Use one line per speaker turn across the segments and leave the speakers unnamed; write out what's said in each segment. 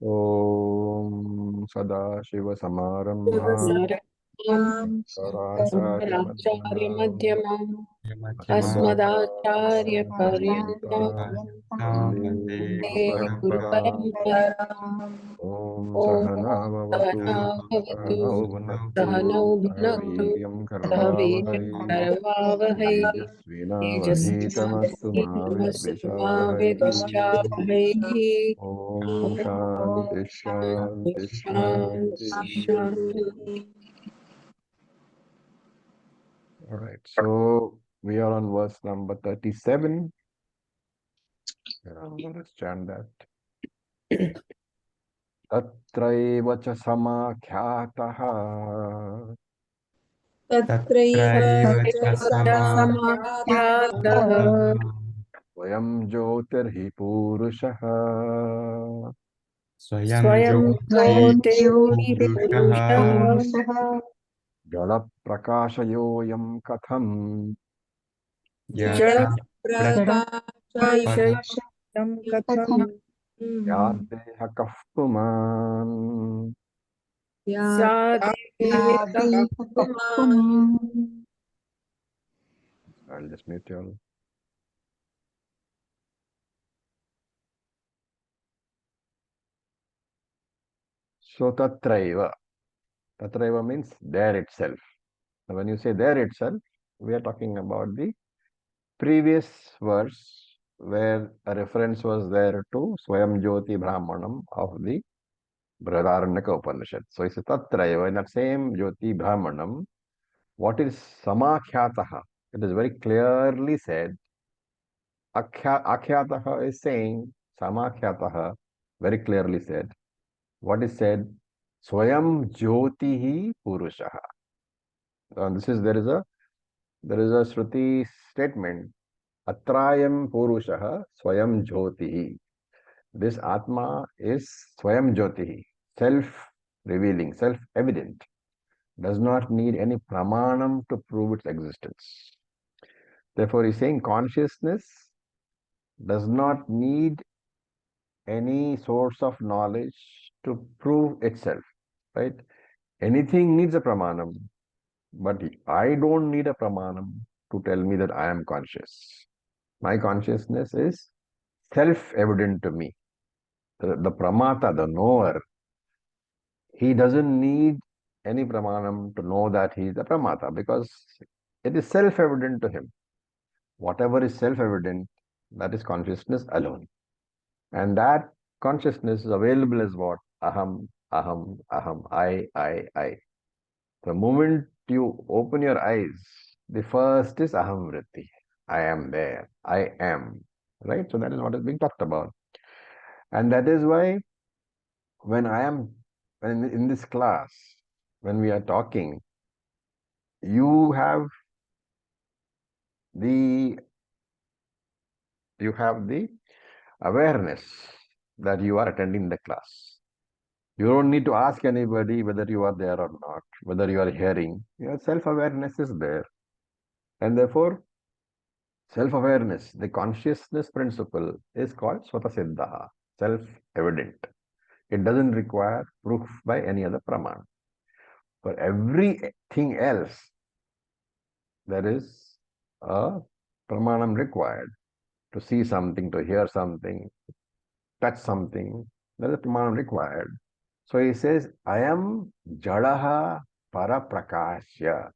ॐ सदाशिवसमारम्भां शङ्कराचार्यमध्यमाम्
शङ्कराचार्यमध्यमाम् अस्मदाचार्यपर्यन्तां
वन्दे
वन्दे
गुरुपरम्पराम्।
गुरुपरम्पराम्।
ॐ
ॐ
सहना भवतु
सहना भवतु
सहनौ भुनक्तु
सहनौ
सह
भुनक्तु
वीर्यं
सह वीर्यं
करवावहै
करवावहै
तेजस्विनावधीतमस्तु मा
तेजस्विनावधीतमस्तु मा
विद्विषावहै।
विद्विषावहै।
ॐ शान्ति
शान्ति
शान्ति
शान्ति
शान्तिः।
शान्ति।
All right, so we are on verse number 37. Let's chant that. तत्रैव च समाख्यातः
तत्रैव च
समाख्यातः
समाख्यातः
स्वयं ज्योतिर्हि पूरुषः
स्वयं
स्वयं
ज्योतिपुरुषः
ज्योतिर्पुरुषः
जडप्रकाशयोऽयं कथम्
जड
जडप्रकाशयं कथं
स्याद्देहकः पुमान्।
स्यादेकः
I'll just mute you all. So tatraiva. Tatraiva means there itself. Now when you say there itself, we are talking about the previous verse where a reference was there to Swayam Jyoti Brahmanam of the Brihadaranyaka Upanishad. So it's tatraiva, in that same Jyoti Brahmanam, what is samakhyataha? It is very clearly said. Akhyataha is saying, samakhyataha, very clearly said. What is said? Swayam Jyotihi Purushaha. This is there is a Shruti statement. Atrayam Purushaha Swayam Jyotihi. This Atma is Swayam Jyotihi, self-revealing, self-evident. Does not need any pramanam to prove its existence. Therefore, he's saying consciousness does not need any source of knowledge to prove itself, right? Anything needs a pramanam, but I don't need a pramanam to tell me that I am conscious. My consciousness is self-evident to me. The pramata, the knower, he doesn't need any pramanam to know that he is a pramata because it is self-evident to him. Whatever is self-evident, that is consciousness alone. And that consciousness is available as what? Aham, aham, aham, I. The moment you open your eyes, the first is aham vritti. I am there. I am. Right? So that is what is being talked about. And that is why when I am in this class, when we are talking, you have the awareness that you are attending the class. You don't need to ask anybody whether you are there or not, whether you are hearing. Your self-awareness is there. And therefore, self-awareness, the consciousness principle is called Swatasiddha, self-evident. It doesn't require proof by any other praman. For everything else, there is a pramanam required. To see something, to hear something, touch something, there is a pramanam required. So he says, I am jadaha paraprakashya.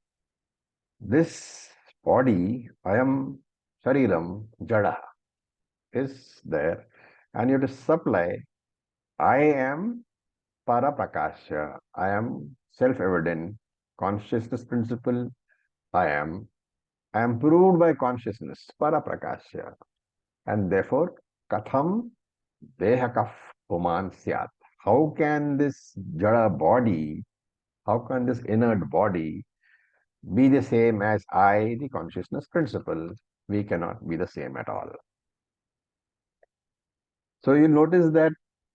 This body, I am shariram, jada, is there. And you have to supply, I am paraprakashya. I am self-evident, consciousness principle, I am. I am proved by consciousness, paraprakashya. And therefore, katham dehakaf puman syat. How can this jada body, how can this inert body be the same as I, the consciousness principle? We cannot be the same at all. So you notice that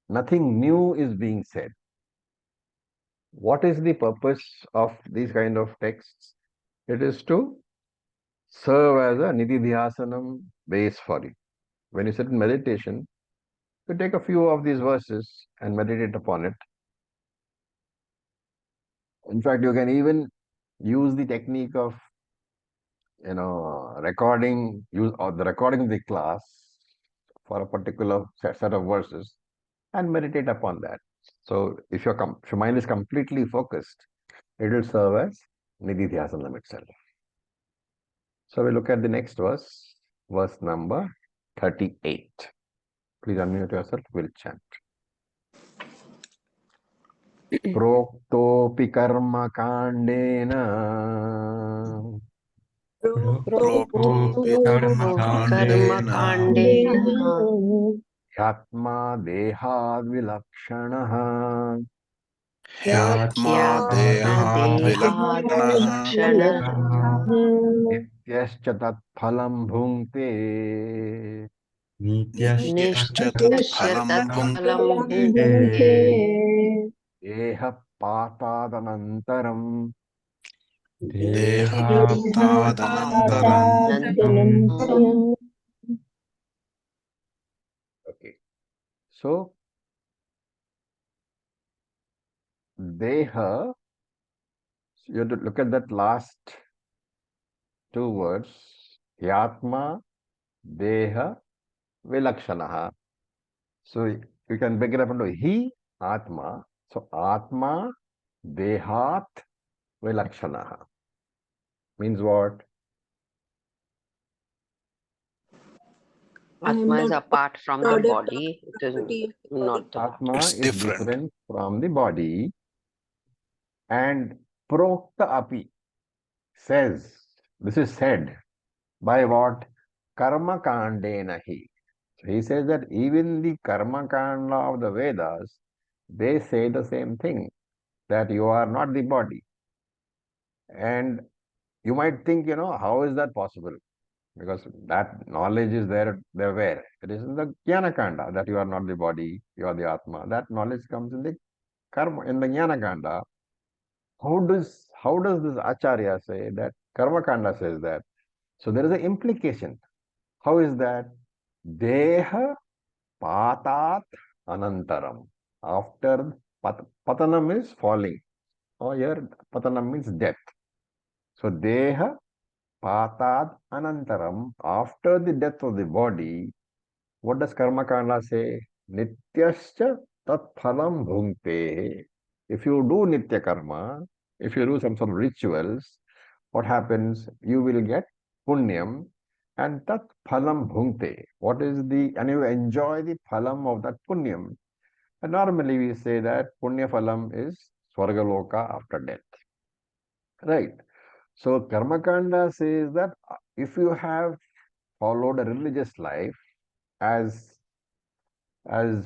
nothing new is being said. What is the purpose of these kind of texts? It is to serve as a nididhyasanam base for you. When you sit in meditation, So take a few of these verses and meditate upon it. In fact, you can even use the technique of recording, use or the recording of the class for a particular set of verses and meditate upon that. So if if your mind is completely focused, it will serve as Nidhi Dhyasanam itself. So we look at the next verse number 38. Please unmute yourself, we'll chant. Proktopi karma kandena
प्रोक्तोऽपि
कर्मकाण्डेन
कर्मकाण्डेन
ह्यात्मा देहाद् विलक्षणः
ह्यात्मा
देहाद्विलक्षणः
देहाद्विलक्षणः
नित्यश्च तत्फलं भुङ्क्ते
नित्यश्च
नित्यस्य
तत्फलं
तत्फलं
भुङ्क्ते
भुङ्क्ते
देह पातादनन्तरम्
देहाप्तादनन्तरम्
अनन्तरम्
Okay. So Deha, you have to look at that last two words, Yatma, Deha, Vilakshanaha. So you can break it up into He, Atma. So Atma, Dehat, Vilakshanaha. Means what?
Atma is apart from the body. It is not the body.
Atma
It's
is
different.
different from the body. And Prokta Api says, this is said by what? Karma Kandena Hi. So he says that even the Karma Kanda of the Vedas, they say the same thing, that you are not the body. And you might think, how is that possible? Because that knowledge is there where? It is in the Jnana Kanda, that you are not the body, you are the Atma. That knowledge comes in the Karma, in the Jnana Kanda. How does this Acharya say that? Karma Kanda says that. So there is an implication. How is that? Deha patat anantaram. After patanam is falling. Or here patanam means death. So deha patat anantaram. After the death of the body, what does Karma Kanda say? Nityascha tat phalam bhunkte. If you do nitya karma, if you do some sort of rituals, what happens? You will get punyam and tat phalam bhunkte. And you enjoy the phalam of that punyam. And normally we say that punya phalam is swargaloka after death. Right. So Karmakanda says that if you have followed a religious life as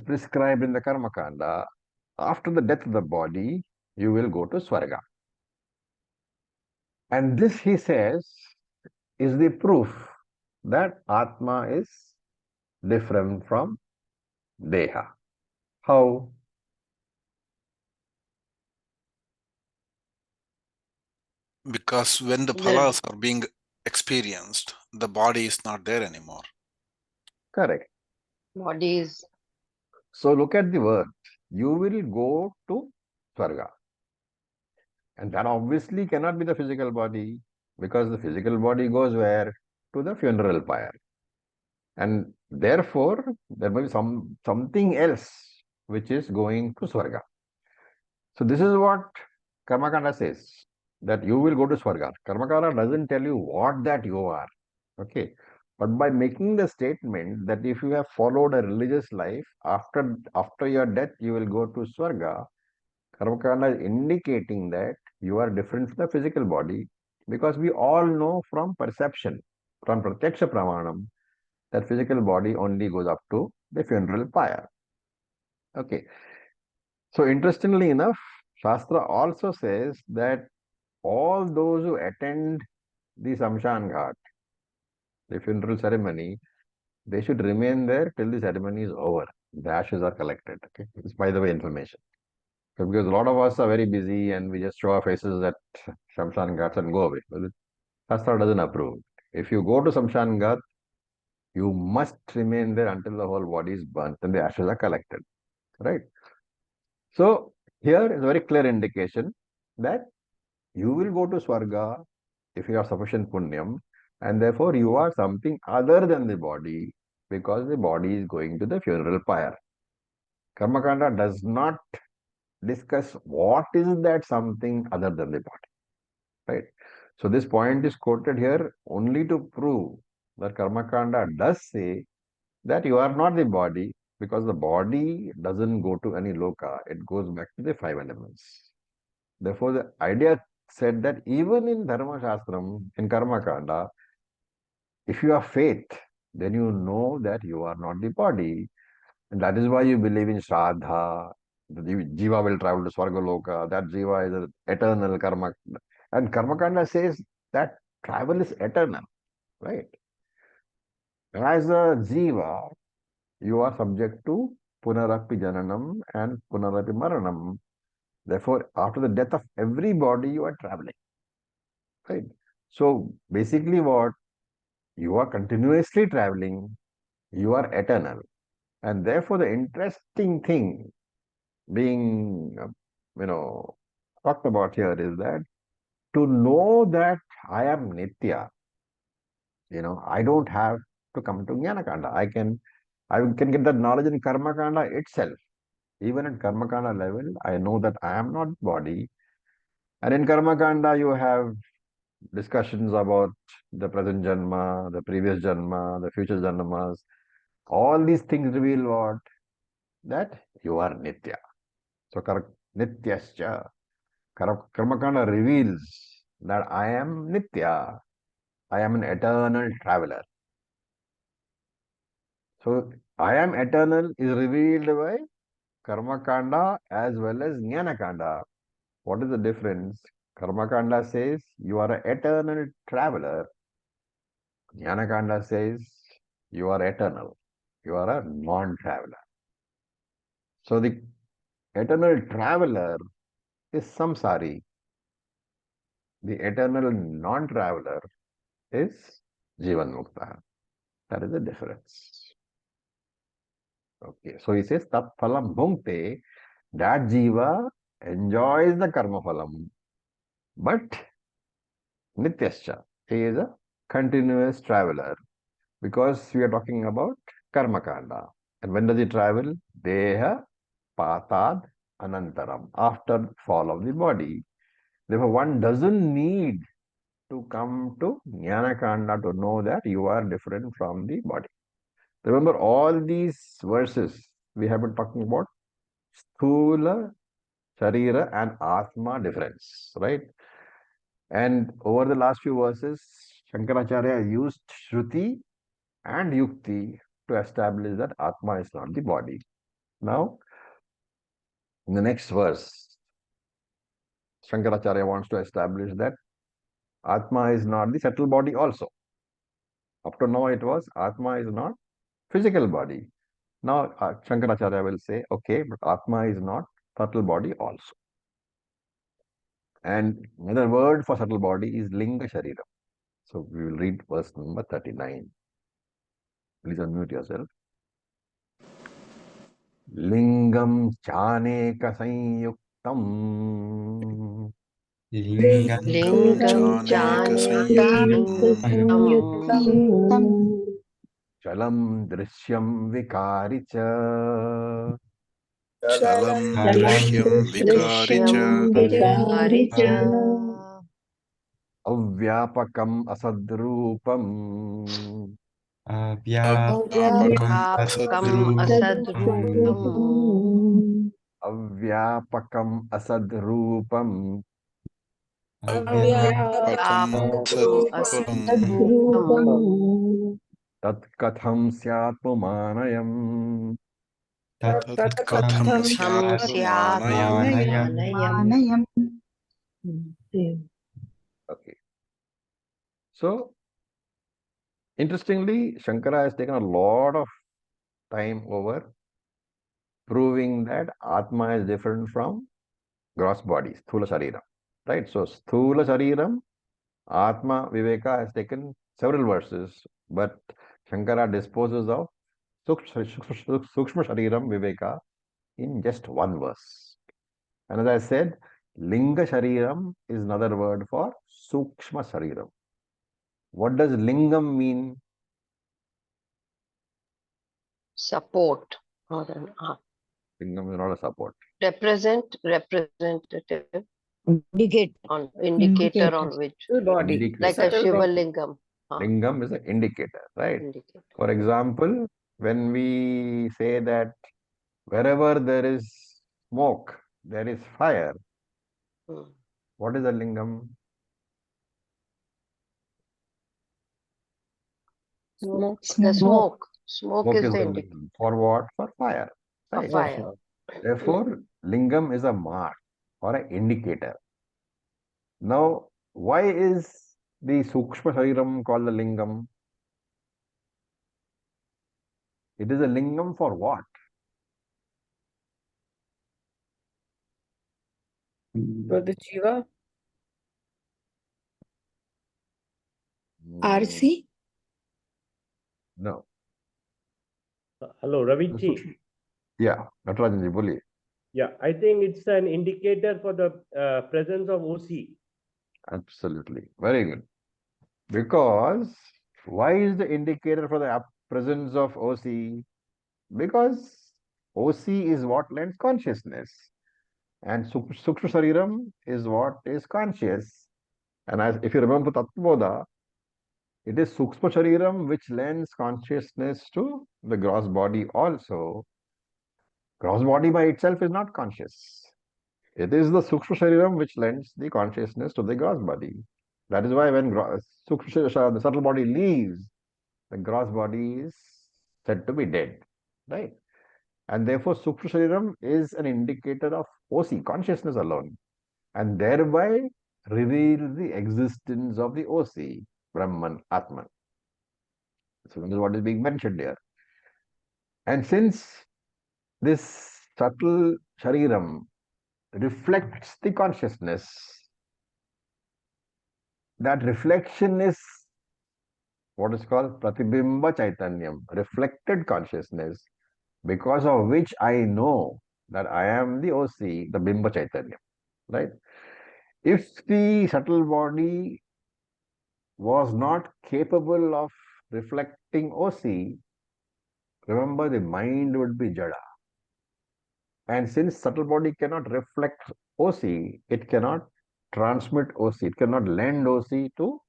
prescribed in the Karmakanda, after the death of the body, you will go to Swarga. And this, he says, is the proof that Atma is different from Deha. How?
Because when the phalas are being experienced, the body is not there anymore.
Correct.
Body is.
So look at the word. You will go to Swarga. And that obviously cannot be the physical body, because the physical body goes where? To the funeral pyre. And therefore, there may be something else which is going to Swarga. So this is what Karmakanda says, that you will go to Swarga. Karmakanda doesn't tell you what that you are. Okay. But by making the statement that if you have followed a religious life, after your death, you will go to Swarga, Karmakanda is indicating that you are different from the physical body, because we all know from perception, from Pratyaksha Pramanam, that physical body only goes up to the funeral pyre. Okay. So interestingly enough, Shastra also says that all those who attend the Samshan Ghat, the funeral ceremony, they should remain there till the ceremony is over. The ashes are collected. Okay. It's by the way information. So because a lot of us are very busy and we just show our faces at Shamshan Ghats and go away. Well, Shastra doesn't approve. If you go to Shamshan Ghat, You must remain there until the whole body is burnt and the ashes are collected. Right? So here is a very clear indication that you will go to Swarga if you have sufficient punyam, and therefore you are something other than the body because the body is going to the funeral pyre. Karmakanda does not discuss what is that something other than the body. Right? So this point is quoted here only to prove that Karmakanda does say that you are not the body because the body doesn't go to any loka, it goes back to the five elements. Therefore, the idea said that even in Dharma Shastram, in Karma Kanda, if you have faith, then you know that you are not the body. And that is why you believe in Shraddha. The Jiva will travel to Swargaloka. That Jiva is an eternal karma. And Karma Kanda says that travel is eternal, right? As a Jiva, you are subject to Punarapi Jananam and Punarapi Maranam. Therefore, after the death of everybody, you are traveling. Right. So basically what you are continuously traveling, you are eternal. And therefore the interesting thing being, talked about here is that to know that I am Nitya, I don't have to come to Jnanakanda. I can get that knowledge in Karmakanda itself. Even at Karmakanda level, I know that I am not body. And in Karmakanda, you have discussions about the present Janma, the previous Janma, the future Janmas. All these things reveal what? That you are Nitya. So Nityascha. Karmakanda reveals that I am Nitya. I am an eternal traveler. So I am eternal is revealed by Karmakanda as well as Jnanakanda. What is the difference? Karmakanda says you are an eternal traveler. Jnanakanda says you are eternal. You are a non-traveler. So the eternal traveler is samsari. The eternal non-traveler is jivan mukta. That is the difference. Okay, so he says tat phalam bhunkte, that jiva enjoys the karma phalam, but nityascha, he is a continuous traveler because we are talking about karma kanda. And when does he travel? Deha patad anantaram, after fall of the body. Therefore, one doesn't need to come to Jnana Kanda to know that you are different from the body. Remember, all these verses we have been talking about Sthula, Sharira, and Atma difference, right? And over the last few verses, Shankaracharya used Shruti and Yukti to establish that Atma is not the body. Now, in the next verse, Shankaracharya wants to establish that Atma is not the subtle body also. Up to now it was Atma is not physical body. Now Shankaracharya will say, okay, but Atma is not subtle body also. And another word for subtle body is Linga Sharira. So we will read verse number 39. Please unmute yourself. Lingam chaneka sanyuktam
लिङ्गं
Lingam
Chaneka
Chanekasanyuktam
chalam drishyam vikari cha
Chalam
फलं
Drishyam Vikari
Drishyam
cha
Vikaricha
avyapakam asadrupam
अव्यापकम्
Avyapakam
असद्रूपम्
Asadrupam
avyapakam asadrupam
Avyapakam
Avyapakam
Sadrupam
Asadrupam
tat katham syat pumanayam.
Tat
तत्कथं
Katham
Katham
Syat
स्यात्
Syat
Pumanayam.
Pumanayam.
Okay. So, interestingly, Shankara has taken a lot of time over proving that Atma is different from gross body, Sthula Shariram. Right? So, Sthula Shariram, Atma Viveka has taken several verses, but Shankara disposes of Sukshma Shariram Viveka in just one verse. And as I said, Linga Shariram is another word for Sukshma Shariram. What does Lingam mean?
Support or
Lingam is not a support.
representative
Indicate.
on indicator on which,
Body.
Indicator.
like a
Subtle
Shiva
body.
Lingam.
Lingam is an indicator, right?
Indicator.
For example, when we say that wherever there is smoke, there is fire,
Hmm.
what is a lingam?
Smoke.
The smoke. Smoke
Smoke
is
is
the
the
indicator
lingam. For what? For fire,
for
right?
fire.
Therefore, lingam is a mark or an indicator. Now, why is the Sukshma Shariram called the lingam? It is a lingam for what?
For the Jiva.
RC? No.
Hello, Ravi
The
ji.
Sukshma- Yeah, Natarajanji, boliye.
Yeah, I think it's an indicator for the presence of OC.
Absolutely. Very good. Because why is the indicator for the presence of OC? Because OC is what lends consciousness. And Sukshma Shariram is what is conscious. And as if you remember Tattva, it is Sukshma Shariram which lends consciousness to the gross body also. Gross body by itself is not conscious. It is the Sukshma Shariram which lends the consciousness to the gross body. That is why when the subtle body leaves, the gross body is said to be dead. Right? And therefore, Sukshma Shariram is an indicator of OC, consciousness alone, and thereby reveals the existence of the OC, Brahman, Atman. So this is what is being mentioned here. And since this subtle Shariram reflects the consciousness, that reflection is what is called Pratibimba Chaitanyam, reflected consciousness, because of which I know that I am the OC, the Bimba Chaitanya, right? If the subtle body was not capable of reflecting OC, remember the mind would be Jada. And since subtle body cannot reflect OC, it cannot transmit OC, it cannot lend OC to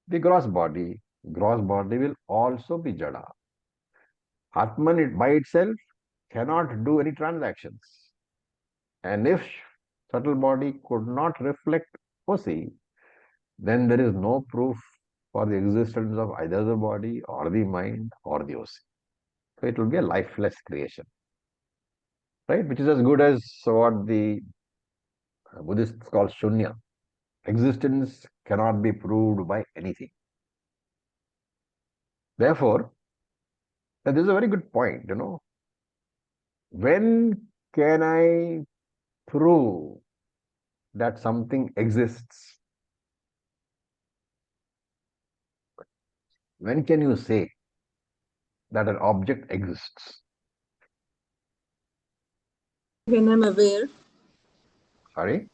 the gross body. Gross body will also be Jada. Atman by itself cannot do any transactions. And if subtle body could not reflect OC, then there is no proof for the existence of either the body or the mind or the OC. So it will be a lifeless creation, right? Which is as good as what the Buddhists call shunya. Existence cannot be proved by anything. Therefore, this is a very good point, When can I prove that something exists? When can you say that an object exists?
When I'm aware.
Sorry?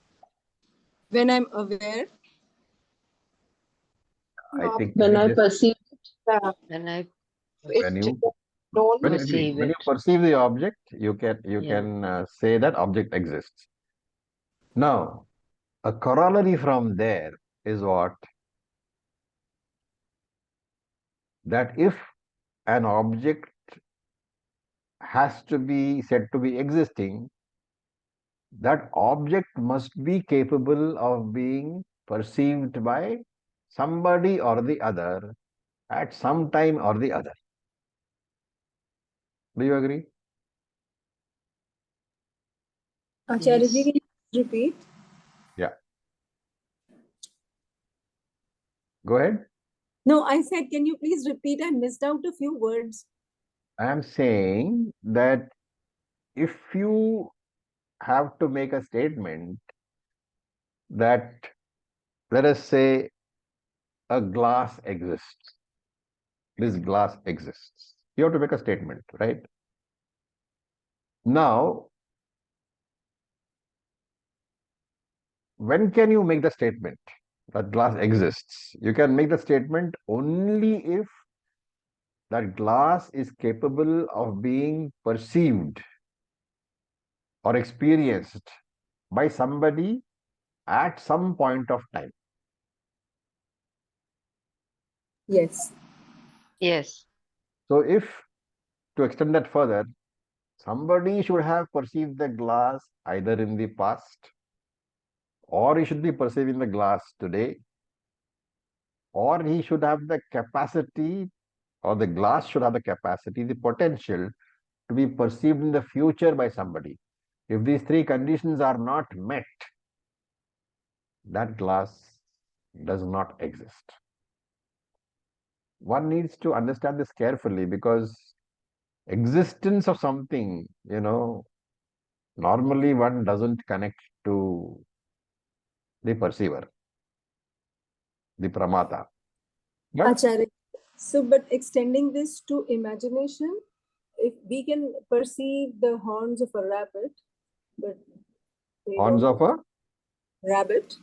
When I'm aware.
I think
When I
just,
perceive it, when I
when you
don't
perceive
when you
it.
perceive the object, you can say that object exists. Now, a corollary from there is what? That if an object has to be said to be existing, that object must be capable of being perceived by somebody or the other at some time or the other. Do you agree?
Acharya,
Yes.
can you repeat?
Yeah. Go ahead.
No, I said, can you please repeat? I missed out a few words.
I am saying that if you have to make a statement that, let us say, a glass exists, this glass exists. You have to make a statement, right? Now, when can you make the statement that glass exists? You can make the statement only if that glass is capable of being perceived or experienced by somebody at some point of time.
Yes.
Yes.
So if, to extend that further, somebody should have perceived the glass either in the past, or he should be perceiving the glass today, or he should have the capacity, or the glass should have the capacity, the potential to be perceived in the future by somebody. If these three conditions are not met, that glass does not exist. One needs to understand this carefully, because existence of something, normally one doesn't connect to the perceiver, the pramata. But
Acharya. So, but extending this to imagination, if we can perceive the horns of a rabbit, but we
horns
don't
of a,
rabbit,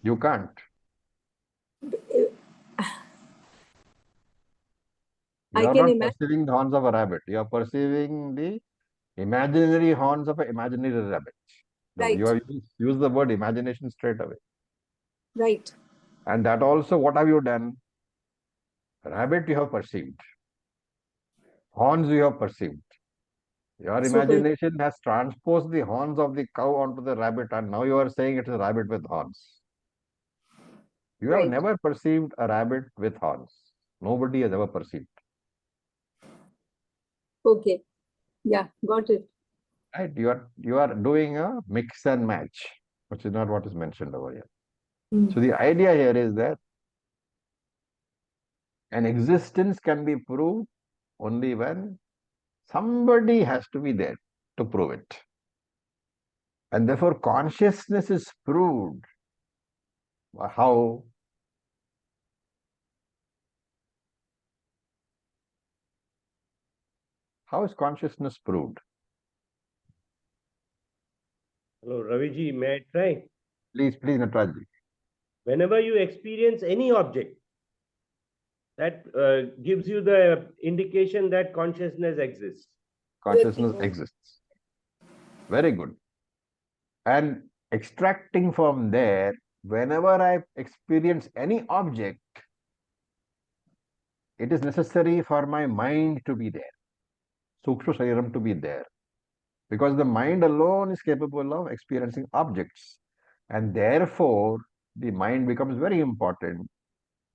you can't. You
I
are
can
not
imagine.
perceiving the horns of a rabbit. You are perceiving the imaginary horns of an imaginary rabbit. Now, you
Right.
have used the word imagination straight away.
Right.
And that also, what have you done? Rabbit you have perceived. Horns you have perceived. Your
So,
imagination has transposed the horns of the cow onto the rabbit, and now you are saying it's a rabbit with horns. You have
right.
never perceived a rabbit with horns. Nobody has ever perceived.
Okay. Yeah, got it.
Right? You are doing a mix and match, which is not what is mentioned over here.
Mm.
So the idea here is that an existence can be proved only when somebody has to be there to prove it. And therefore, consciousness is proved. How? How is consciousness proved?
Hello, Raviji, may I try?
Please, Natarajji.
Whenever you experience any object, that gives you the indication that consciousness exists.
Consciousness exists. Very good. And extracting from there, whenever I experience any object, it is necessary for my mind to be there, Sukshma Shariram to be there. Because the mind alone is capable of experiencing objects. And therefore, the mind becomes very important.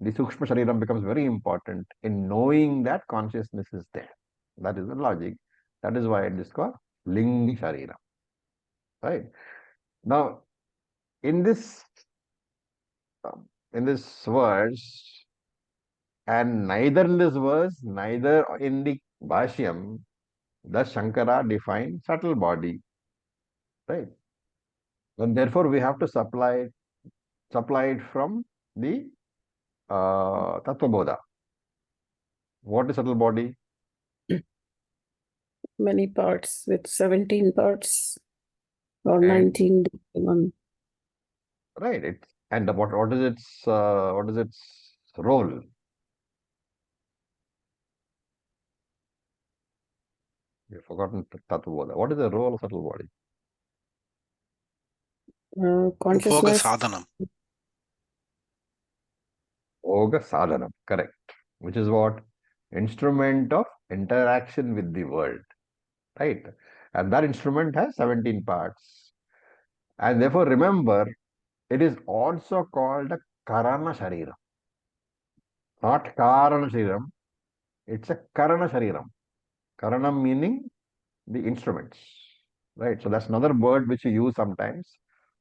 The Sukshma Shariram becomes very important in knowing that consciousness is there. That is the logic. That is why it is called Lingi Shariram. Right? Now, in this verse, and neither in this verse, neither in the Bhashyam, the Shankara defined subtle body. Right? And therefore, we have to supply it from the Tattva Bodha. What is subtle body?
Many parts with 17 parts or
And-
19 one.
Right. What is its role? You've forgotten Tattva Bodha. What is the role of subtle body?
Upoga
Consciousness.
sadhanam.
Yoga sadhanam. Correct. Which is what? Instrument of interaction with the world. Right. And that instrument has 17 parts. And therefore, remember, it is also called a Karana Shariram. Not Karana Shariram. It's a Karana Shariram. Karanam meaning the instruments. Right. So that's another word which you use sometimes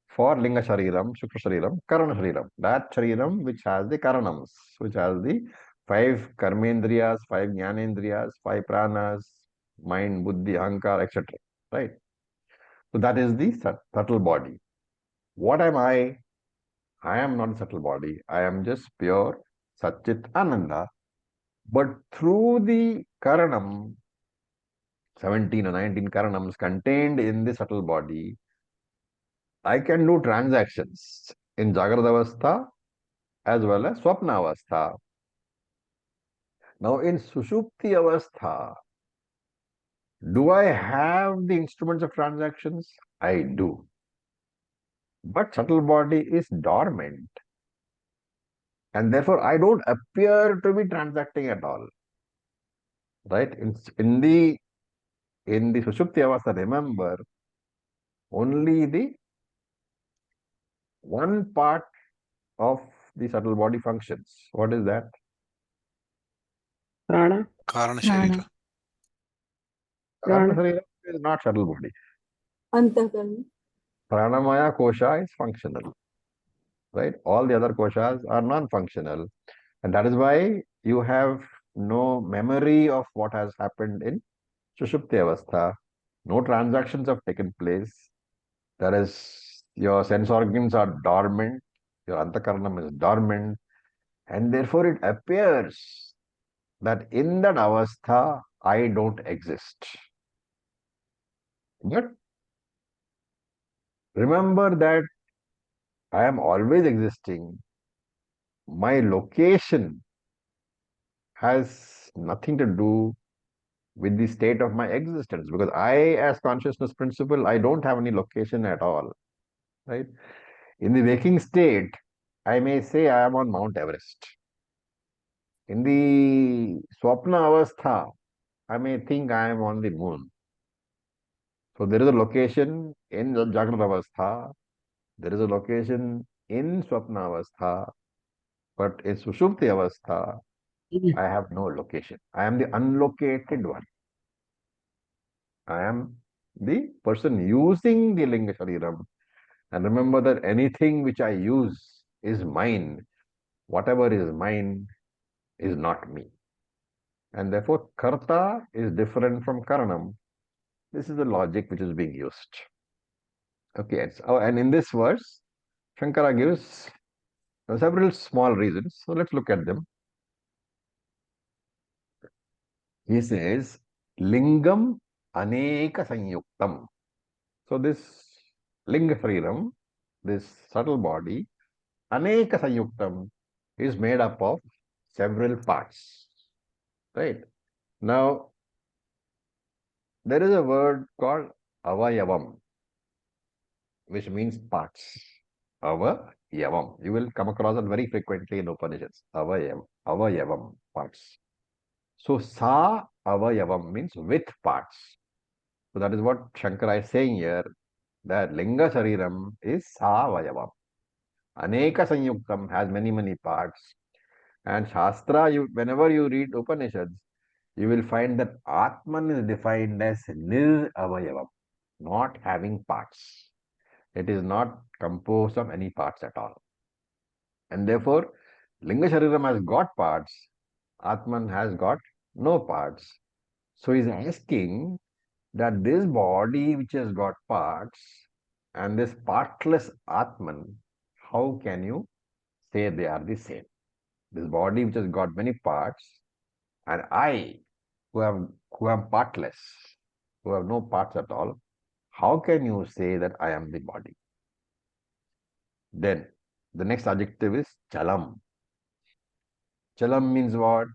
for Linga Shariram, Shukra Shariram, Karana Shariram. That Shariram which has the Karanams, which has the 5 Karmendriyas, 5 Jnanendriyas, 5 Pranas, mind, Buddhi, Ahankar, etc. Right. So that is the subtle body. What am I? I am not the subtle body. I am just pure Satchit Ananda. But through the Karanam, 17 or 19 Karanams contained in the subtle body, I can do transactions in Jagrada Avastha as well as Swapna Avastha. Now in Sushupti Avastha, do I have the instruments of transactions? I do. But subtle body is dormant. And therefore, I don't appear to be transacting at all. Right? In the Sushupti Avastha, remember, only the one part of the subtle body functions. What is that?
Prana.
Karana
Prana.
Sharira.
Karana
Prana.
Sharira is not subtle body.
Antakarna.
Pranamaya kosha is functional. Right? All the other koshas are non-functional. And that is why you have no memory of what has happened in Sushupti Avastha. No transactions have taken place. That is, your sense organs are dormant. Your Antakarnam is dormant. And therefore it appears that in that Avastha, I don't exist. But remember that I am always existing. My location has nothing to do with the state of my existence because I, as consciousness principle, I don't have any location at all. Right? In the waking state, I may say I am on Mount Everest. In the Swapna Avastha, I may think I am on the moon. So there is a location in the Jagrata Avastha, there is a location in Swapna Avastha, but in Sushupti Avastha, I have no location. I am the unlocated one. I am the person using the Linga Shariram. And remember that anything which I use is mine. Whatever is mine is not me. And therefore, Karta is different from Karanam. This is the logic which is being used. Okay, and in this verse, Shankara gives several small reasons. So let's look at them. He says, Lingam Aneka Sanyuktam. So this Linga Shariram, this subtle body, Aneka Sanyuktam, is made up of several parts. Right? Now, there is a word called Avayavam, which means parts. Avayavam. You will come across it very frequently in Upanishads. Avayavam, parts. So, Sa Avayavam means with parts. So, that is what Shankara is saying here, that Linga Shariram is Sa Avayavam. Aneka Sanyuktam has many parts. And Shastra, whenever you read Upanishads, you will find that Atman is defined as Nir-Avayavam, not having parts. It is not composed of any parts at all. And therefore, Linga Shariram has got parts, Atman has got no parts. So he's asking that this body which has got parts and this partless Atman, how can you say they are the same? This body which has got many parts and I who am partless, who have no parts at all, how can you say that I am the body? Then the next adjective is chalam. Chalam means what?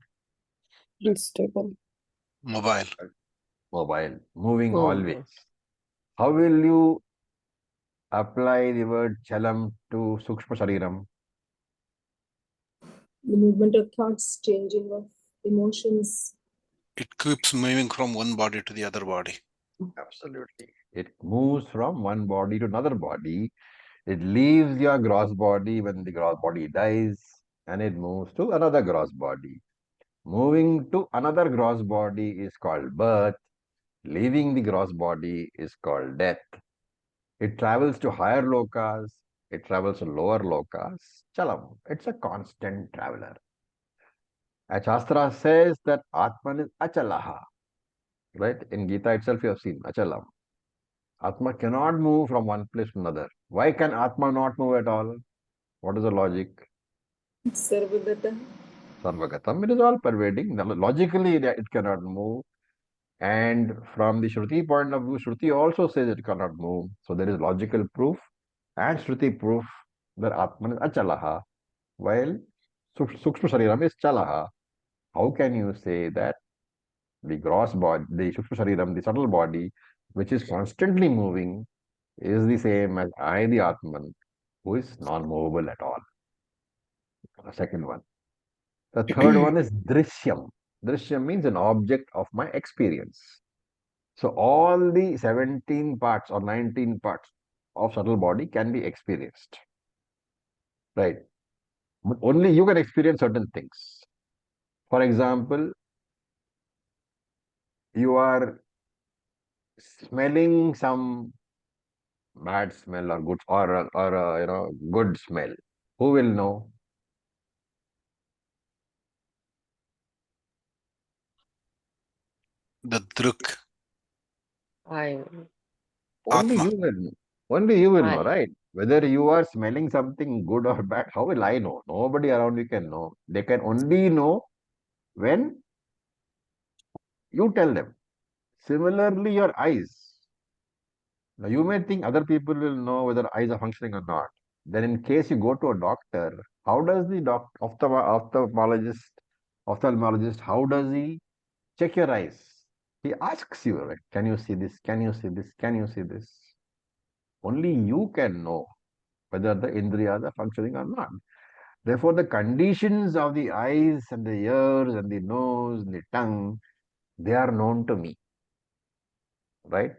Unstable.
Mobile.
Mobile, moving
Oh,
always. How will you apply the word chalam to Sukshma Shariram?
The movement of thoughts, changing of emotions.
It keeps moving from one body to the other body.
Absolutely. It moves from one body to another body. It leaves your gross body when the gross body dies and it moves to another gross body. Moving to another gross body is called birth. Leaving the gross body is called death. It travels to higher lokas. It travels to lower lokas. Chalam. It's a constant traveler. A Shastra says that Atman is Achalaha. Right? In Gita itself you have seen Achalam. Atma cannot move from one place to another. Why can Atma not move at all? What is the logic?
Sarvagata.
Sarvagatam, it is all pervading. Logically, it cannot move. And from the Shruti point of view, Shruti also says it cannot move. So there is logical proof and Shruti proof that Atman is Achalaha, while Sukshma Shariram is Chalaha. How can you say that the gross body, the Sukshma Shariram, the subtle body, which is constantly moving, is the same as I, the Atman, who is non-movable at all? The second one. The third one is Drishyam. Drishyam means an object of my experience. So all the 17 parts or 19 parts of subtle body can be experienced, right? But only you can experience certain things. For example, you are smelling some bad smell or good or good smell. Who will know?
The druk,
I,
Only
Atma.
you will know. Only you will know,
I,
right? Whether you are smelling something good or bad, how will I know? Nobody around you can know. They can only know when you tell them. Similarly, your eyes. Now, you may think other people will know whether eyes are functioning or not. Then, in case you go to a doctor, how does the ophthalmologist, how does he check your eyes? He asks you, right? Can you see this? Can you see this? Can you see this? Only you can know whether the indriyas are functioning or not. Therefore, the conditions of the eyes and the ears and the nose and the tongue, they are known to me, right?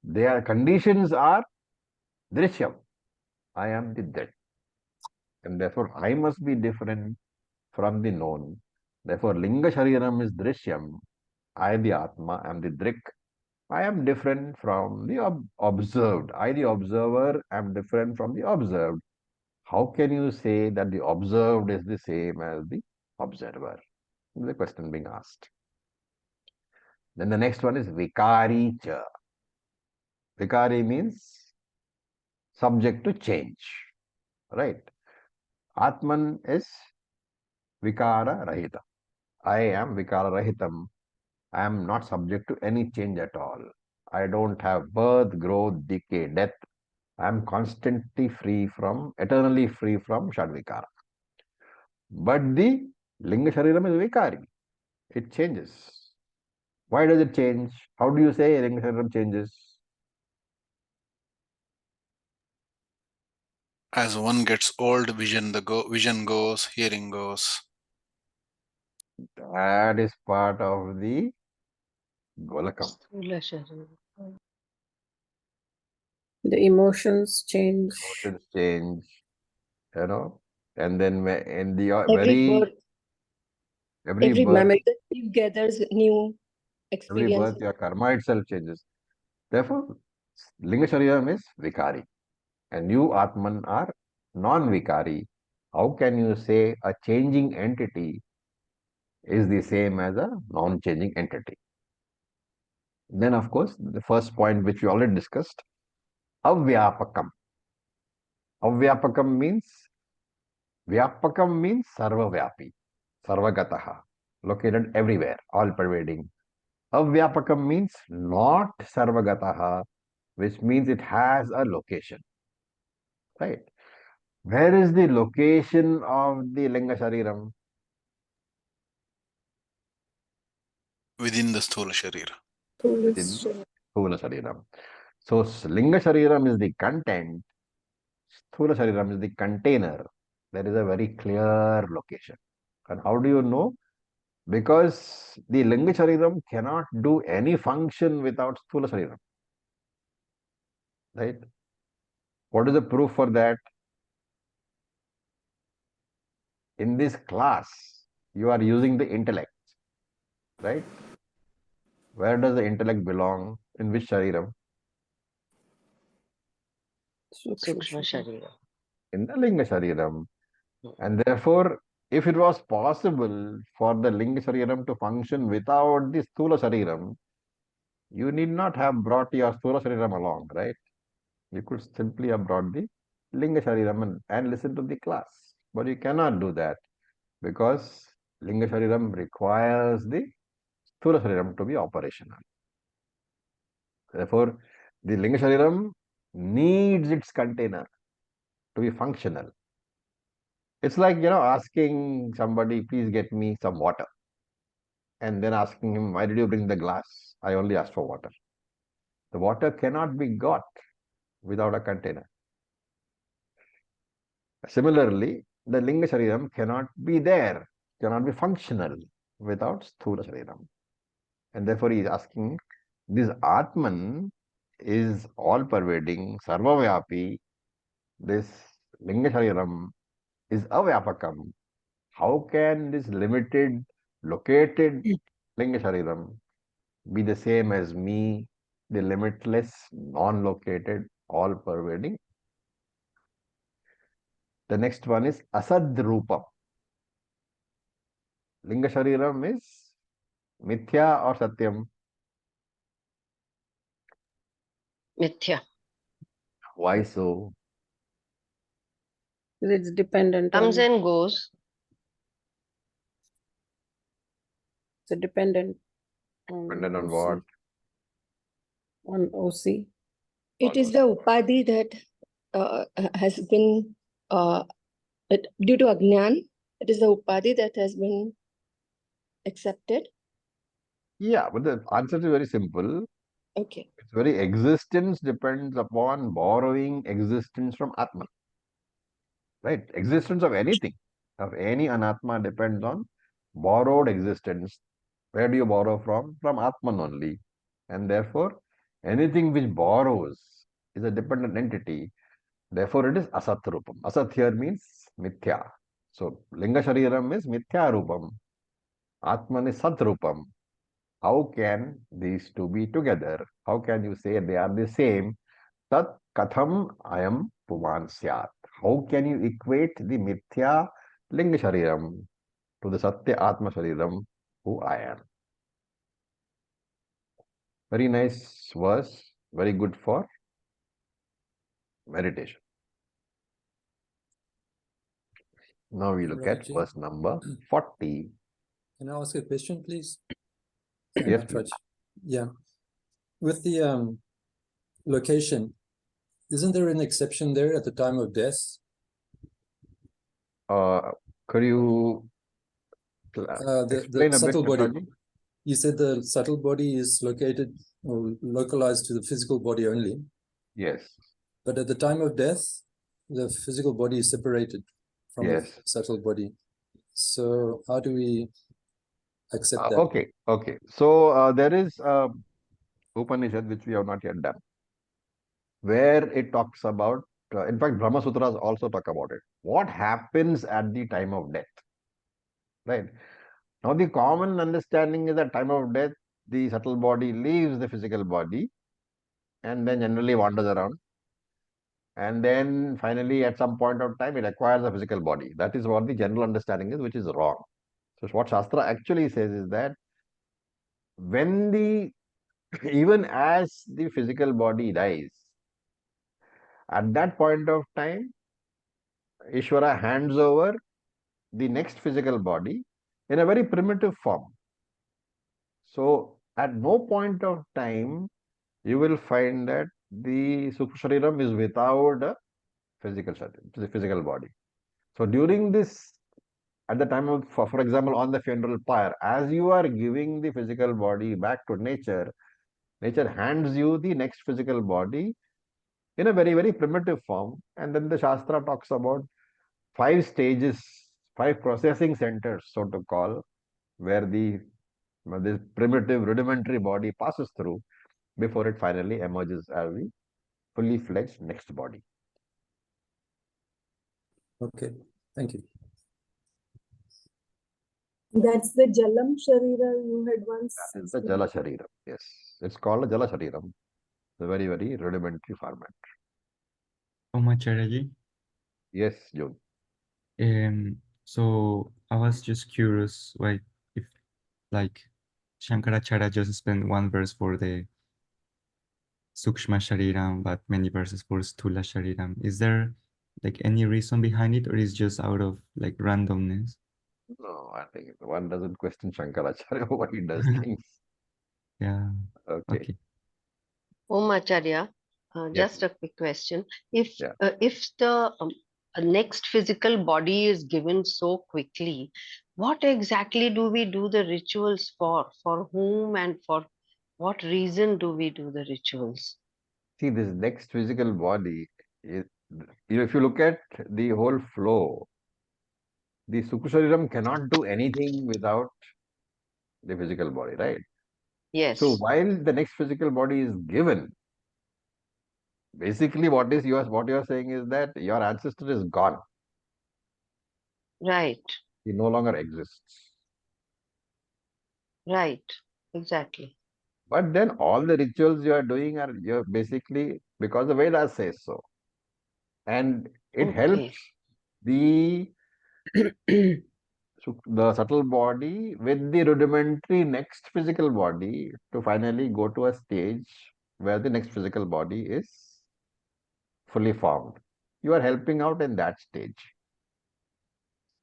Their conditions are drishyam. I am the that. And therefore, I must be different from the known. Therefore, Linga Shariram is Drishyam. I, the Atma, am the Drik. I am different from the observed. I, the observer, am different from the observed. How can you say that the observed is the same as the observer? Is the question being asked. Then the next one is Vikari cha. Vikari means subject to change, right? Atman is Vikara Rahita. I am Vikara Rahitam. I am not subject to any change at all. I don't have birth, growth, decay, death. I am constantly free from, eternally free from Shadvikara. But the Linga Shariram is Vikari. It changes. Why does it change? How do you say Linga Shariram changes?
As one gets old, vision goes, hearing goes.
That is part of the Golakam.
Sthula Sharira.
The emotions change.
Emotions change, and then in the
Every birth,
every
every
birth,
mammoth gathers new experiences.
your karma itself changes. Therefore, Linga Shariram is Vikari. And you, Atman, are non-Vikari. How can you say a changing entity is the same as a non-changing entity? Then, of course, the first point which we already discussed, avyapakam. Vyapakam means sarvavyapi, sarvagataha, located everywhere, all pervading. Avyapakam means not sarvagataha, which means it has a location, right? Where is the location of the Linga Shariram?
Within the Sthula Sharira.
In Sthula Shariram. So Linga Shariram is the content, Sthula Shariram is the container. There is a very clear location. And how do you know? Because the Linga Shariram cannot do any function without Sthula Shariram. Right? What is the proof for that? In this class, you are using the intellect. Right? Where does the intellect belong? In which Shariram?
Sukshma Sharira.
In the Linga Shariram. And therefore, if it was possible for the Linga Shariram to function without the Sthula Shariram, you need not have brought your Sthula Shariram along, right? You could simply have brought the Linga Shariram and listen to the class. But you cannot do that because Linga Shariram requires the Sthula Shariram to be operational. Therefore, the Linga Shariram needs its container to be functional. It's like, asking somebody, please get me some water. And then asking him, why did you bring the glass? I only asked for water. The water cannot be got without a container. Similarly, the Linga Shariram cannot be there, cannot be functional without Sthula Shariram. And therefore, he is asking, this Atman is all pervading, Sarvavyapi. This Linga Shariram is avyapakam. How can this limited, located Linga Shariram be the same as me, the limitless, non-located, all pervading? The next one is Asad Rupam. Linga Shariram is Mithya or Satyam?
Mithya.
Why so?
It's dependent
Comes
on,
and goes.
it's a dependent
Dependent on
OC,
what?
on OC.
It is the upadhi that has been due to Ajnan. It is the upadhi that has been accepted.
Yeah, but the answer is very simple.
Okay.
Its very existence depends upon borrowing existence from Atman. Right? Existence of anything, of any anatma depends on borrowed existence. Where do you borrow from? From Atman only. And therefore, anything which borrows is a dependent entity. Therefore, it is asat rupam. Asat here means mithya. So, Linga Shariram is mithya rupam. Atman is sat rupam. How can these two be together? How can you say they are the same? Tat katham ayam puman syat. How can you equate the mithya linga shariram to the satya atma shariram who I am? Very nice verse, very good for meditation. Now we look at
Ravi,
verse number 40.
can I ask a question, please?
Yes,
Maharaj? Yeah. With the location, isn't there an exception there at the time of death?
Could you
The
explain a bit,
subtle body.
Prakash?
You said the subtle body is located or localized to the physical body only,
Yes,
but at the time of death, the physical body is separated from the
yes.
subtle body. So how do we accept that?
Okay. So there is Upanishad which we have not yet done, where it talks about, in fact, Brahma Sutras also talk about it. What happens at the time of death? Right. Now, the common understanding is that time of death, the subtle body leaves the physical body and then generally wanders around. And then finally, at some point of time, it acquires a physical body. That is what the general understanding is, which is wrong. So, what Shastra actually says is that when even as the physical body dies, at that point of time, Ishvara hands over the next physical body in a very primitive form. So, at no point of time, you will find that the Sukha Shariram is without a physical Shariram, the physical body. So, during this, at the time of, for example, on the funeral pyre, as you are giving the physical body back to nature, nature hands you the next physical body in a very, very primitive form. And then the Shastra talks about 5 stages, 5 processing centers, so to call, where this primitive rudimentary body passes through before it finally emerges as the fully fledged next body.
Okay, thank you.
That's the Jalam Sharira you had once.
That is the Jala Shariram. Yes, it's called a Jala Shariram. The very, very rudimentary format.
Acharya.
Yes, June.
So I was just curious, why, if like Shankaracharya just spent one verse for the Sukshma Shariram, but many verses for Sthula Shariram. Is there like any reason behind it, or is just out of like randomness?
No, I think one doesn't question Shankaracharya why he does things.
Yeah.
Okay.
Okay.
Acharya,
Yes.
just a quick question. If
Yeah.
if the next physical body is given so quickly, what exactly do we do the rituals for? For whom and for what reason do we do the rituals?
See, this next physical body, is, if you look at the whole flow, the Sukhshariram cannot do anything without the physical body, right? So
Yes,
while the next physical body is given, basically what you are saying is that your ancestor is gone.
right,
He no longer exists.
right, exactly.
But then all the rituals you are doing are you're basically because the Vedas says so. And it helps
Okay,
the the subtle body with the rudimentary next physical body to finally go to a stage where the next physical body is fully formed. You are helping out in that stage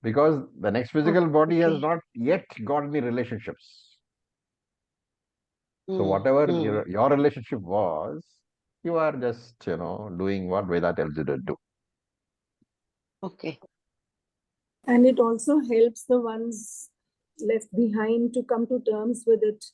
because the next
oh,
physical body has
okay.
not yet got any relationships. So
Hmm,
whatever
hmm,
your relationship was, you are just doing what Veda tells you to do.
okay.
And it also helps the ones left behind to come to terms with it.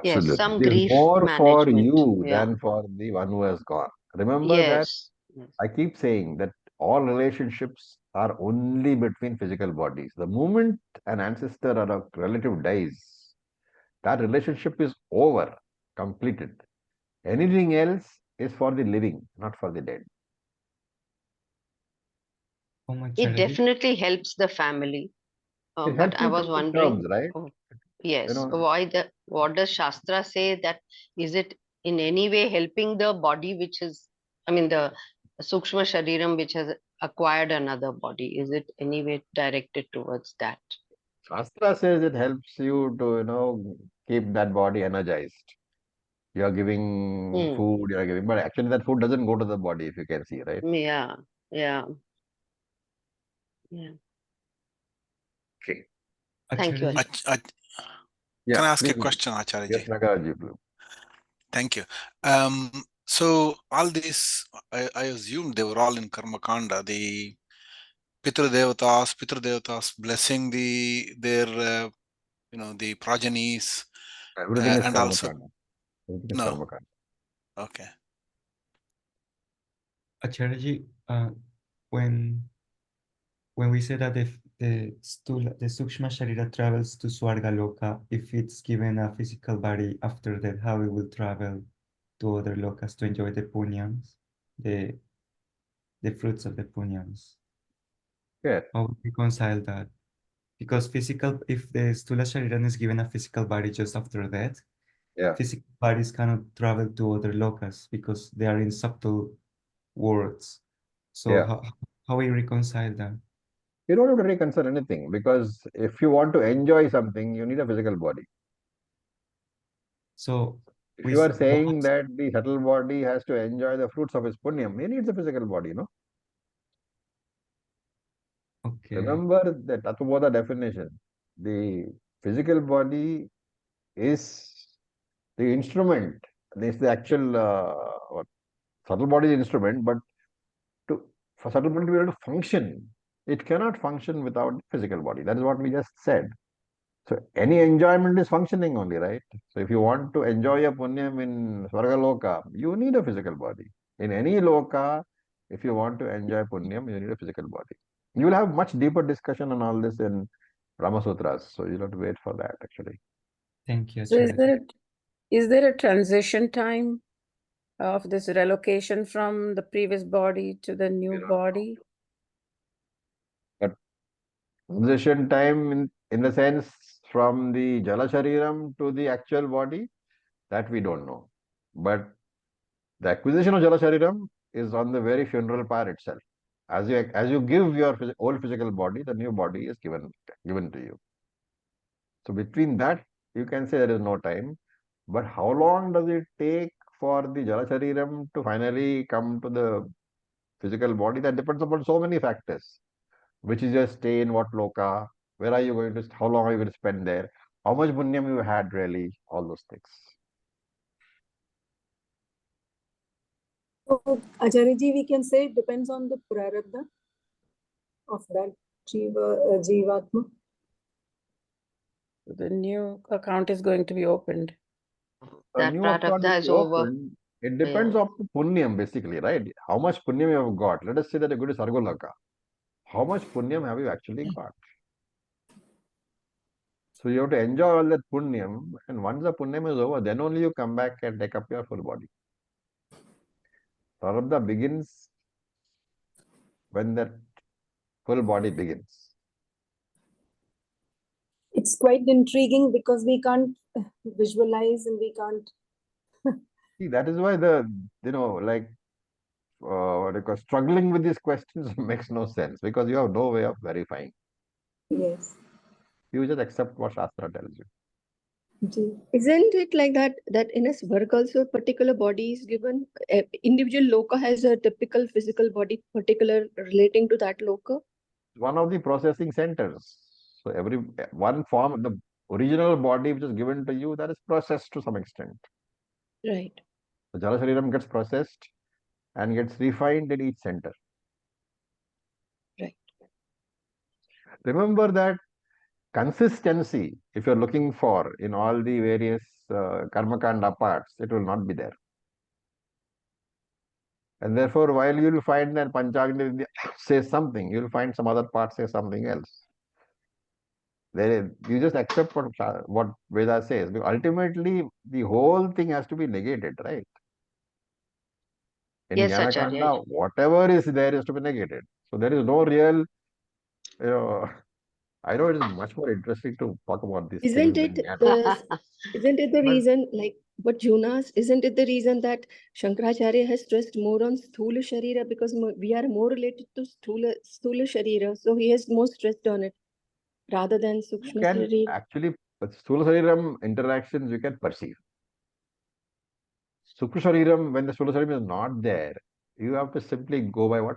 Yes,
Absolutely.
some
It is
grief
more for
management.
you
Yeah.
than for the one who has gone. Remember that
Yes. Yes.
I keep saying that all relationships are only between physical bodies. The moment an ancestor or a relative dies, that relationship is over, completed. Anything else is for the living, not for the dead.
Om
It
Acharya ji.
definitely helps the family.
It
But
helps
I
you
was
come to
wondering,
terms, right?
oh,
You
yes,
know,
what does Shastra say that is it in any way helping the body which is, I mean, the Sukshma Shariram which has acquired another body? Is it any way directed towards that?
Shastra says it helps you to, keep that body energized. You are giving
Hmm.
food, you are giving, but actually that food doesn't go to the body if you can see, right?
Yeah, yeah, yeah.
Okay.
Thank you.
Acharya ji.
Yeah,
Can I ask a
please.
question, Acharya
Yes,
ji?
Nagaraj, please.
Thank you. So all these, I assume they were all in Karma Kanda. The Pitru Devatas blessing their the progenies,
Everything is
and
karma
also
kanda. Everything is
no.
karma kanda.
Okay.
Acharya ji, when we say that if the Sukshma Sharira travels to Swarga Loka, if it's given a physical body after that, how it will travel to other lokas to enjoy the punyams, the fruits of the punyams.
Yes.
How we reconcile that? Because if the Stula Shariran is given a physical body just after that,
Yeah.
physical bodies cannot travel to other lokas because they are in subtle worlds. So
Yeah.
how we reconcile that?
You don't have to reconcile anything because if you want to enjoy something, you need a physical body.
So
If
we
you are saying that the subtle body has to enjoy the fruits of its punyam, he needs a physical body, no?
okay.
Remember the Tattvabodha definition. The physical body is the instrument. This is the actual subtle body is the instrument, but for subtle body to be able to function, it cannot function without the physical body. That is what we just said. So any enjoyment is functioning only, right? So if you want to enjoy a punyam in Svargaloka, you need a physical body. In any loka, if you want to enjoy punyam, you need a physical body. You will have much deeper discussion on all this in Brahma Sutras. So you'll have to wait for that actually.
Thank you,
So
Acharya.
is there a transition time of this relocation from the previous body to the new body?
But transition time in the sense from the Jala Shariram to the actual body, that we don't know. But the acquisition of Jala Shariram is on the very funeral pyre itself. As you give your old physical body, the new body is given to you. So between that, you can say there is no time. But how long does it take for the Jala Shariram to finally come to the physical body? That depends upon so many factors. Which is your stay in what loka? Where are you going to, how long are you going to spend there? How much punyam you had really? All those things.
So, Acharya ji, we can say it depends on the prarabdha of that jivatma.
The new account is going to be opened.
A
That
new account
prarabdha
will
is
be
over.
opened. It depends
Yeah.
on the punyam basically, right? How much punyam you have got. Let us say that you go to Sargolaka. How much punyam have you actually got? So you have to enjoy all that punyam, and once the punyam is over, then only you come back and take up your full body. Prarabdha begins when that full body begins.
It's quite intriguing because we can't visualize and we can't.
See, that is why the, like, what you call, struggling with these questions makes no sense because you have no way of verifying.
Yes.
You just accept what Shastra tells you.
Ji.
Isn't it like that, that in a Svarga also a particular body is given? Individual loka has a typical physical body, particular relating to that loka?
One of the processing centers. So every one form, the original body which is given to you, that is processed to some extent.
Right.
The Jala Shariram gets processed and gets refined in each center.
Right.
Remember that consistency, if you're looking for in all the various Karmakanda parts, it will not be there. And therefore, while you will find that Panchagni says something, you will find some other part say something else. You just accept what Veda says. Because ultimately, the whole thing has to be negated, right? In
Yes, Acharya.
Jnanakanda, whatever is there is to be negated. So there is no real, I know it is much more interesting to talk about these
Isn't
things
it
than Jnana.
the isn't it the
But-
reason, like what Jonas, isn't it the reason that Shankaracharya has stressed more on Sthula Sharira because we are more related to Sthula Sharira, so he has more stressed on it rather than
You
Sukshma
can
Sharira?
actually, Sthula Shariram interactions you can perceive. Sukha Shariram, when the Sthula Shariram is not there, you have to simply go by what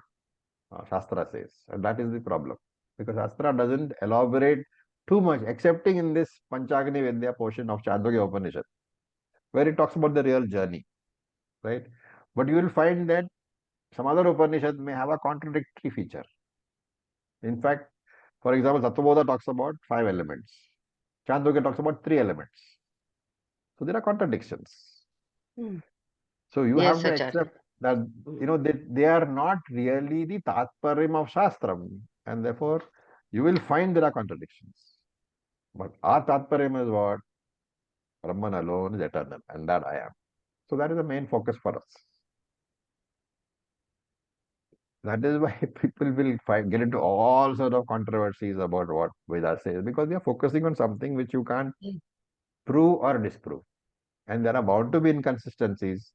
Shastra says. And that is the problem. Because Shastra doesn't elaborate too much, excepting in this Panchagni Vidya portion of Chandogya Upanishad, where it talks about the real journey, right? But you will find that some other Upanishad may have a contradictory feature. In fact, for example, Tattvabodha talks about 5 elements. Chandogya talks about 3 elements. So there are contradictions.
Hmm.
So you
Yes,
have to
Acharya.
accept that they are not really the Tatparim of Shastram, and therefore you will find there are contradictions. But our Tatparim is what? Brahman alone is eternal, and that I am. So that is the main focus for us. That is why people will get into all sort of controversies about what Vedas says, because they are focusing on something which you can't prove or disprove. And there are bound to be inconsistencies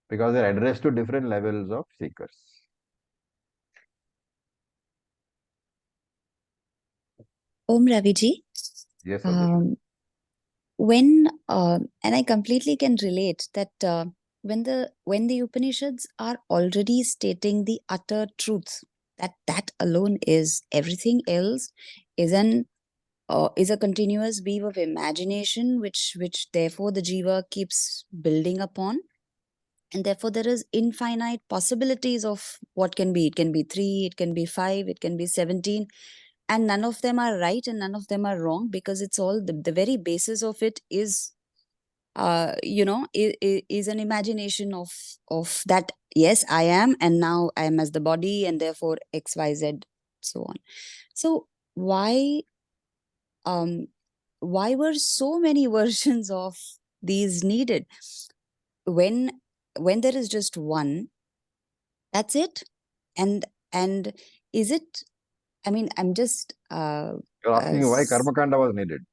because they're addressed to different levels of seekers.
Om Raviji.
Yes, Abhishek.
And I completely can relate that when the Upanishads are already stating the utter truths, that alone is everything else is a continuous weave of imagination which therefore the jiva keeps building upon, and therefore there is infinite possibilities of what can be. It can be 3, it can be 5, it can be 17, and none of them are right and none of them are wrong, because it's all the very basis of it is is an imagination of that, yes, I am, and now I am as the body, and therefore XYZ, so on. So why were so many versions of these needed when there is just one? That's it. And is it, I mean, I'm just
You're asking why Karmakanda was needed.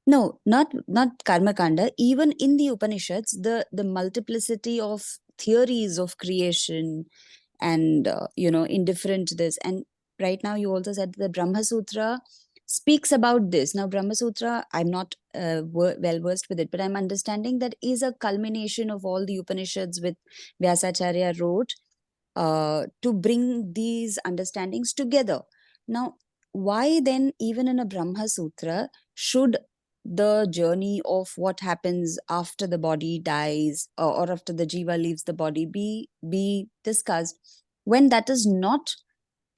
no, not Karma Kanda. Even in the Upanishads, the multiplicity of theories of creation and indifferent to this. And right now, you also said the Brahma Sutra speaks about this. Now, Brahma Sutra, I'm not well versed with it, but I'm understanding that is a culmination of all the Upanishads with Vyasacharya wrote to bring these understandings together. Now, why then, even in a Brahma Sutra, should the journey of what happens after the body dies, or after the jiva leaves the body, be discussed, when that is not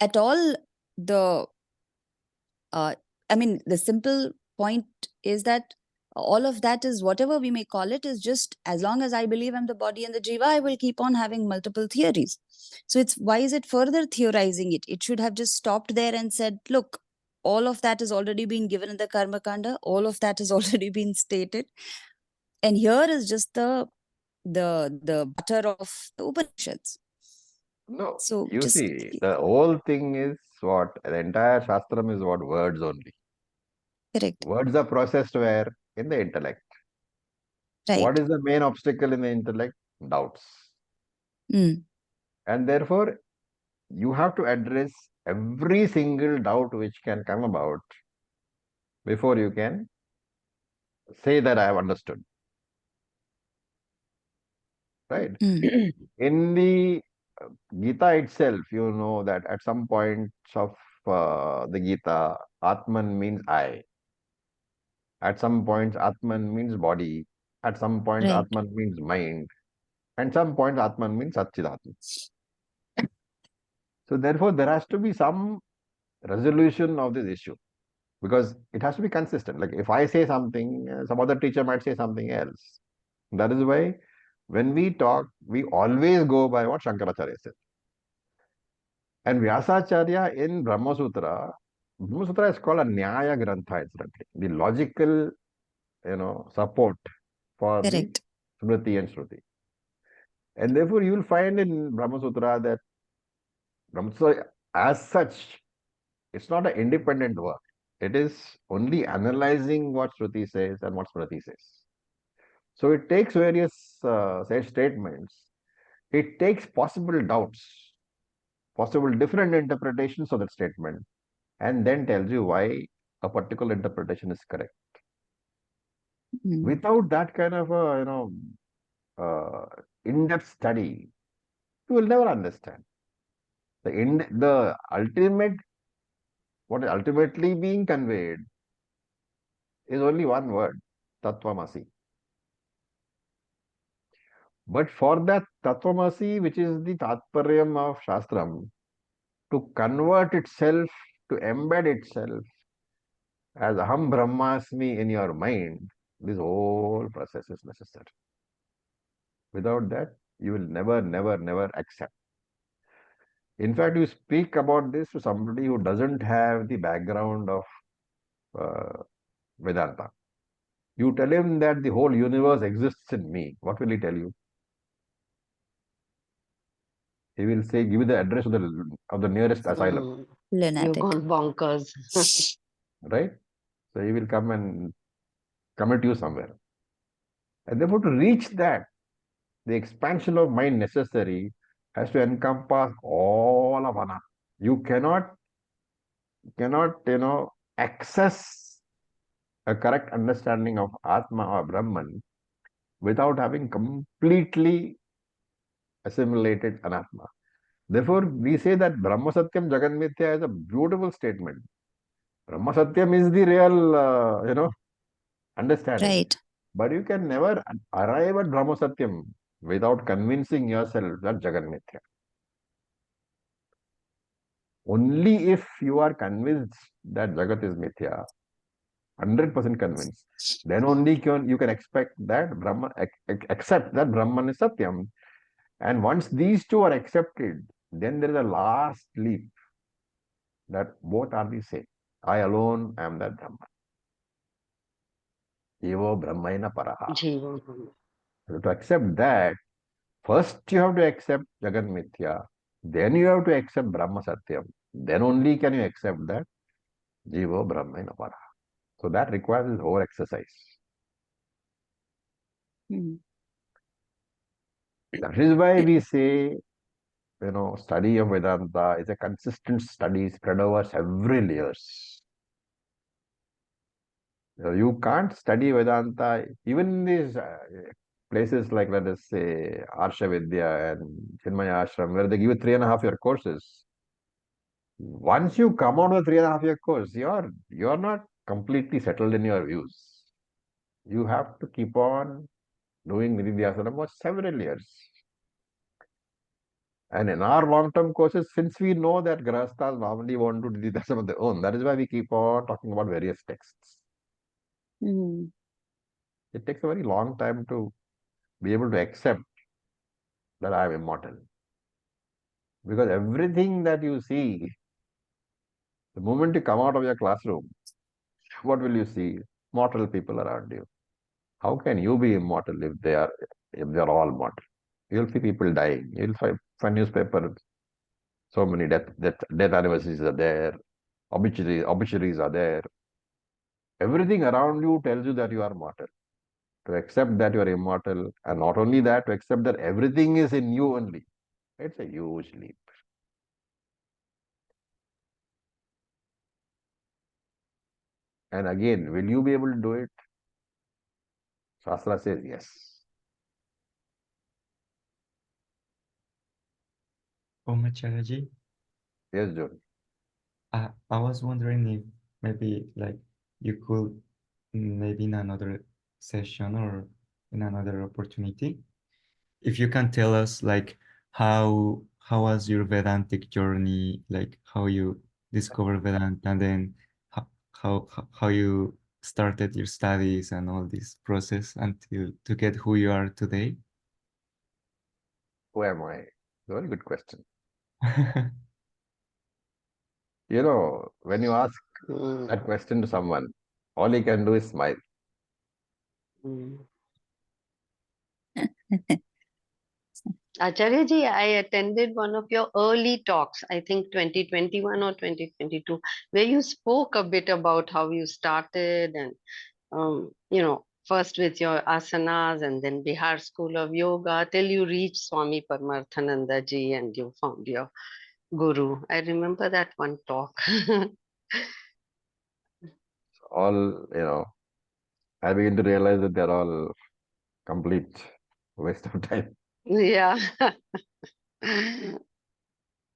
at all the I mean, the simple point is that all of that is, whatever we may call it, is just, as long as I believe I'm the body and the jiva, I will keep on having multiple theories. So it's, why is it further theorizing it? It should have just stopped there and said, look, all of that has already been given in the Karma Kanda, all of that has already been stated, and here is just the butter of the Upanishads.
No,
So
you
just
see, the whole thing is what? The entire Shastram is what? Words only.
correct,
Words are processed where? In the intellect.
right.
What is the main obstacle in the intellect? Doubts.
Mm,
And therefore, you have to address every single doubt which can come about before you can say that I have understood. Right?
mm,
In the Gita itself, you know that at some points of the Gita, Atman means I. At some points, Atman means body. At some points,
right.
Atman means mind. And some points, Atman means Satchidatma. So therefore, there has to be some resolution of this issue because it has to be consistent. Like if I say something, some other teacher might say something else. That is why when we talk, we always go by what Shankaracharya said. And Vyasacharya in Brahma Sutra is called a Nyaya Grantha, incidentally. The logical, support for the
Correct.
Smriti and Shruti. And therefore, you will find in Brahma Sutra that Brahma Sutra, as such, it's not an independent work. It is only analyzing what Shruti says and what Smriti says. So it takes various statements. It takes possible doubts, possible different interpretations of that statement, and then tells you why a particular interpretation is correct.
Mm,
Without that kind of a in-depth study, you will never understand. The ultimate, what is ultimately being conveyed is only one word, Tattvamasi. But for that Tattvamasi, which is the Tatparyam of Shastram, to convert itself, to embed itself as Aham Brahmasmi in your mind, this whole process is necessary. Without that, you will never, never, never accept. In fact, you speak about this to somebody who doesn't have the background of Vedanta. You tell him that the whole universe exists in me. What will he tell you? He will say, give you the address of the nearest asylum.
You've
lunatic.
gone bonkers.
Right? So he will come and commit you somewhere. And therefore, to reach that, the expansion of mind necessary has to encompass all of Anatma. You cannot, access a correct understanding of Atma or Brahman without having completely assimilated Anatma. Therefore, we say that Brahma Satyam Jagan Mithya is a beautiful statement. Brahma Satyam is the real, understanding.
Right.
But you can never arrive at Brahma Satyam without convincing yourself that Jagan Mithya. Only if you are convinced that Jagat is Mithya, 100% convinced, then only you can expect that Brahman, accept that Brahman is Satyam. And once these two are accepted, then there is a last leap that both are the same. I alone am that Brahman. Evo Brahmaina Paraha.
Jiva.
So to accept that, first you have to accept Jagan Mithya, then you have to accept Brahma Satyam. Then only can you accept that Jivo Brahmaina Paraha. So that requires this whole exercise.
Mm,
That is why we say, study of Vedanta is a consistent study spread over several years. You can't study Vedanta even in these places like, let us say, Arsha Vidya and Chinmaya Ashram, where they give you 3.5-year courses. Once you come out of the 3.5-year course, you're not completely settled in your views. You have to keep on doing Nididhyasana for several years. And in our long-term courses, since we know that Grahasthas normally want to do Nididhyasana on their own, that is why we keep on talking about various texts.
Mm.
It takes a very long time to be able to accept that I am immortal. Because everything that you see, the moment you come out of your classroom, what will you see? Mortal people around you. How can you be immortal if they are all mortal? You'll see people dying. You'll find newspaper. So many death anniversaries are there. Obituaries are there. Everything around you tells you that you are mortal. To accept that you are immortal, and not only that, to accept that everything is in you only. It's a huge leap. And again, will you be able to do it? Shastra says yes.
Acharya,
Yes, John.
I was wondering if maybe like you could maybe in another session or in another opportunity, if you can tell us like how was your Vedantic journey, like how you discovered Vedanta, and then how you started your studies and all this process until to get who you are today.
Who am I? Very good question. You know, when you ask that question to someone, all he can do is smile.
Acharya ji, I attended one of your early talks, I think 2021 or 2022, where you spoke a bit about how you started and, first with your asanas and then Bihar School of Yoga till you reached Swami Paramarthananda ji and you found your guru. I remember that one talk.
All, I begin to realize that they're all complete waste of time.
Yeah.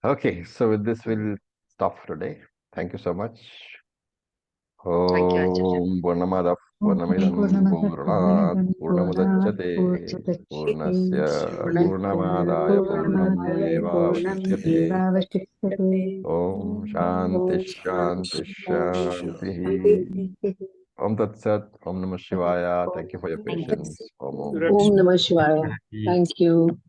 Okay, so with this, we'll stop for today. Thank you so much.
Thank you, Acharya.
Om Purnamadav Purnamidam Purnat Purnamudachyate Purnasya Purnamadaya Purnameva Vasishyate Om Shanti Shanti Shanti Om Tat Sat Om Namah Shivaya. Thank you for your patience. Om Om.
Om Namah Shivaya. Thank you.